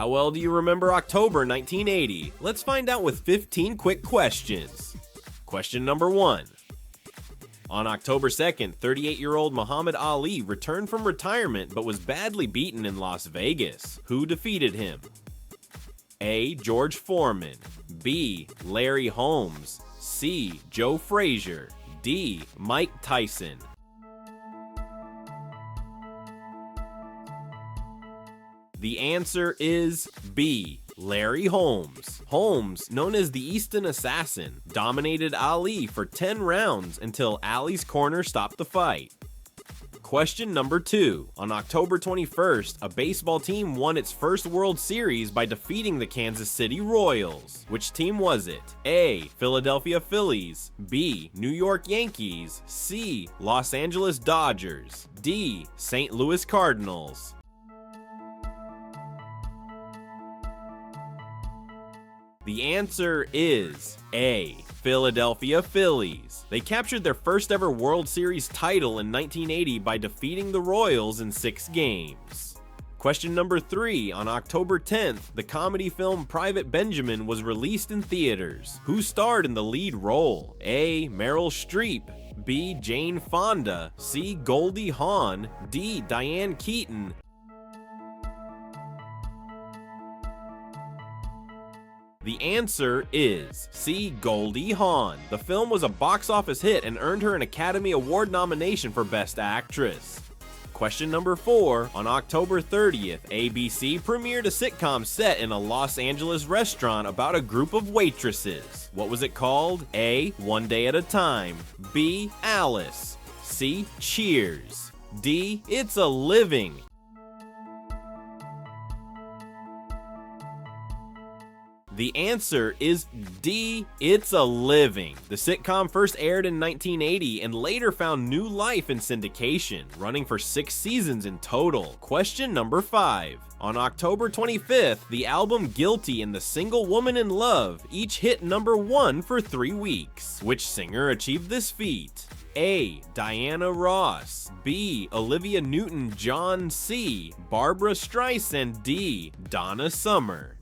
How well do you remember October 1980? Let's find out with 15 quick questions. Question number 1. On October 2nd, 38-year-old Muhammad Ali returned from retirement but was badly beaten in Las Vegas. Who defeated him? A. George Foreman, B. Larry Holmes, C. Joe Frazier, D. Mike Tyson. The answer is B. Larry Holmes. Holmes, known as the Easton Assassin, dominated Ali for 10 rounds until Ali's corner stopped the fight. Question number 2. On October 21st, a baseball team won its first World Series by defeating the Kansas City Royals. Which team was it? A. Philadelphia Phillies, B. New York Yankees, C. Los Angeles Dodgers, D. St. Louis Cardinals. The answer is A. Philadelphia Phillies. They captured their first ever World Series title in 1980 by defeating the Royals in 6 games. Question number 3. On October 10th, the comedy film Private Benjamin was released in theaters. Who starred in the lead role? A. Meryl Streep, B. Jane Fonda, C. Goldie Hawn, D. Diane Keaton. The answer is C. Goldie Hawn. The film was a box office hit and earned her an Academy Award nomination for Best Actress. Question number 4. On October 30th, ABC premiered a sitcom set in a Los Angeles restaurant about a group of waitresses. What was it called? A. One Day at a Time, B. Alice, C. Cheers, D. It's a Living. The answer is D. It's a Living. The sitcom first aired in 1980 and later found new life in syndication, running for 6 seasons in total. Question number 5. On October 25th, the album Guilty and the single Woman in Love each hit number 1 for 3 weeks. Which singer achieved this feat? A. Diana Ross, B. Olivia Newton-John, C. Barbra Streisand, D. Donna Summer.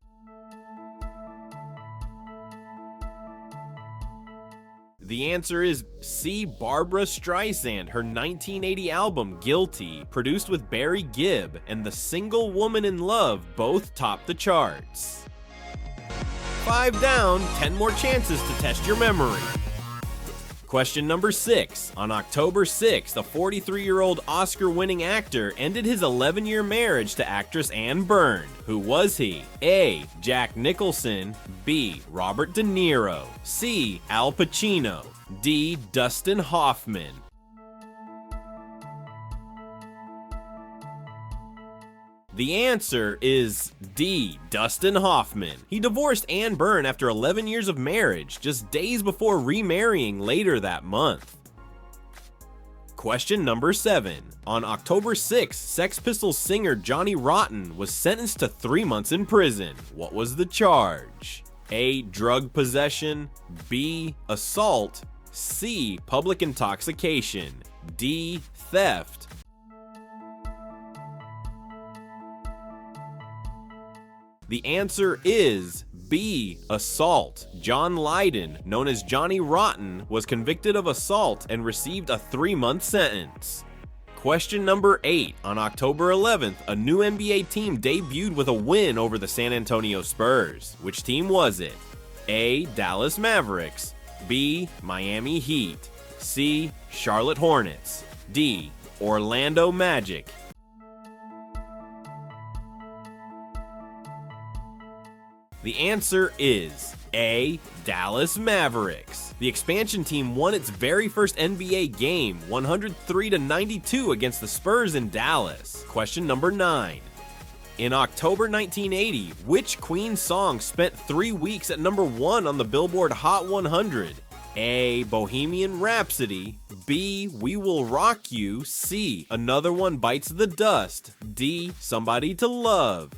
The answer is C. Barbra Streisand. Her 1980 album, Guilty, produced with Barry Gibb, and the single Woman in Love both topped the charts. 5 down, 10 more chances to test your memory. Question number 6. On October 6th, a 43-year-old Oscar-winning actor ended his 11-year marriage to actress Anne Byrne. Who was he? A. Jack Nicholson, B. Robert De Niro, C. Al Pacino, D. Dustin Hoffman. The answer is D. Dustin Hoffman. He divorced Anne Byrne after 11 years of marriage, just days before remarrying later that month. Question number 7. On October 6th, Sex Pistols singer Johnny Rotten was sentenced to 3 months in prison. What was the charge? A. Drug possession, B. Assault, C. Public intoxication, D. Theft. The answer is B. Assault. John Lydon, known as Johnny Rotten, was convicted of assault and received a 3-month sentence. Question number 8. On October 11th, a new NBA team debuted with a win over the San Antonio Spurs. Which team was it? A. Dallas Mavericks, B. Miami Heat, C. Charlotte Hornets, D. Orlando Magic. The answer is A. Dallas Mavericks. The expansion team won its very first NBA game, 103-92 against the Spurs in Dallas. Question number 9. In October 1980, which Queen song spent 3 weeks at number 1 on the Billboard Hot 100? A. Bohemian Rhapsody, B. We Will Rock You, C. Another One Bites the Dust, D. Somebody to Love.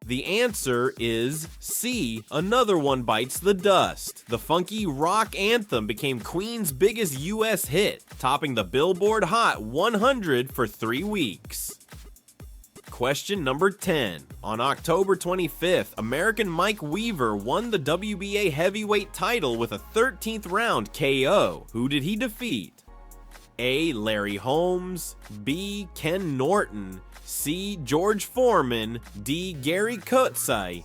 The answer is C, Another One Bites the Dust. The funky rock anthem became Queen's biggest US hit, topping the Billboard Hot 100 for 3 weeks. Question number 10. On October 25th, American Mike Weaver won the WBA heavyweight title with a 13th round KO. Who did he defeat? A. Larry Holmes, B. Ken Norton, C. George Foreman, D. Gary Coetzee.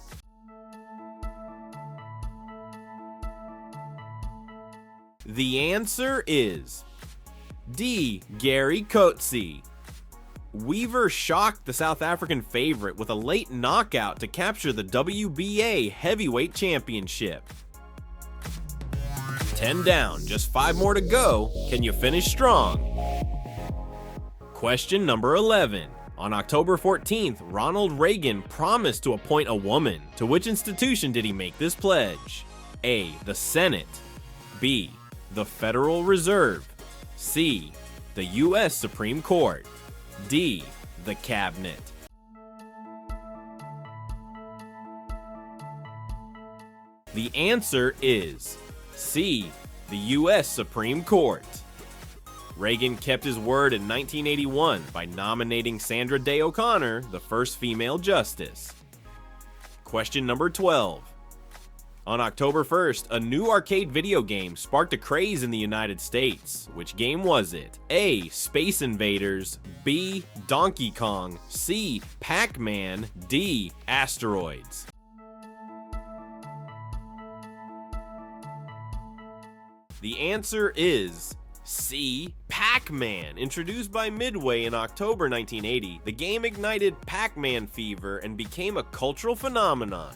The answer is D. Gary Coetzee. Weaver shocked the South African favorite with a late knockout to capture the WBA heavyweight championship. 10 down, just 5 more to go. Can you finish strong? Question number 11. On October 14th, Ronald Reagan promised to appoint a woman. To which institution did he make this pledge? A. The Senate. B. The Federal Reserve. C. The U.S. Supreme Court. D. The Cabinet. The answer is C. The U.S. Supreme Court. Reagan kept his word in 1981 by nominating Sandra Day O'Connor, the first female justice. Question number 12. On October 1st, a new arcade video game sparked a craze in the United States. Which game was it? A. Space Invaders, B. Donkey Kong, C. Pac-Man, D. Asteroids. The answer is C. Pac-Man. Introduced by Midway in October 1980, the game ignited Pac-Man fever and became a cultural phenomenon.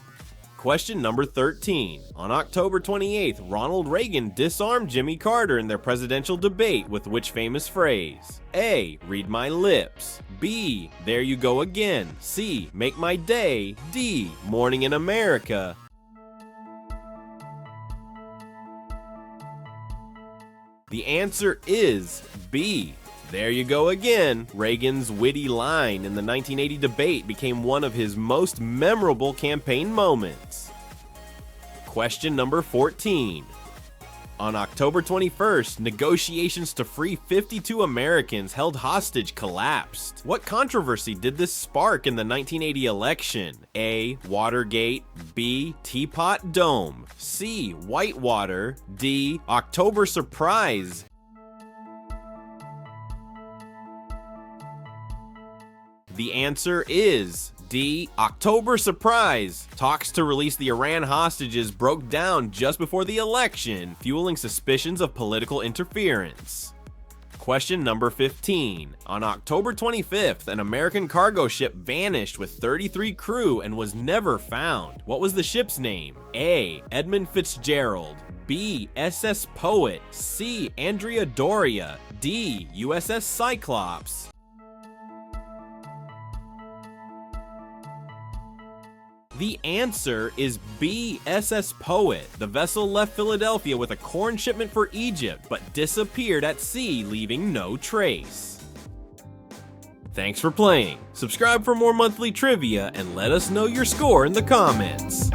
Question number 13. On October 28th, Ronald Reagan disarmed Jimmy Carter in their presidential debate with which famous phrase? A. Read my lips. B. There you go again. C. Make my day. D. Morning in America. The answer is B. There you go again. Reagan's witty line in the 1980 debate became one of his most memorable campaign moments. Question number 14. On October 21st, negotiations to free 52 Americans held hostage collapsed. What controversy did this spark in the 1980 election? A. Watergate, B. Teapot Dome, C. Whitewater, D. October Surprise. The answer is D. October Surprise. Talks to release the Iran hostages broke down just before the election, fueling suspicions of political interference. Question number 15. On October 25th, an American cargo ship vanished with 33 crew and was never found. What was the ship's name? A. Edmund Fitzgerald, B. SS Poet, C. Andrea Doria, D. USS Cyclops. The answer is B. SS Poet. The vessel left Philadelphia with a corn shipment for Egypt, but disappeared at sea, leaving no trace. Thanks for playing. Subscribe for more monthly trivia and let us know your score in the comments.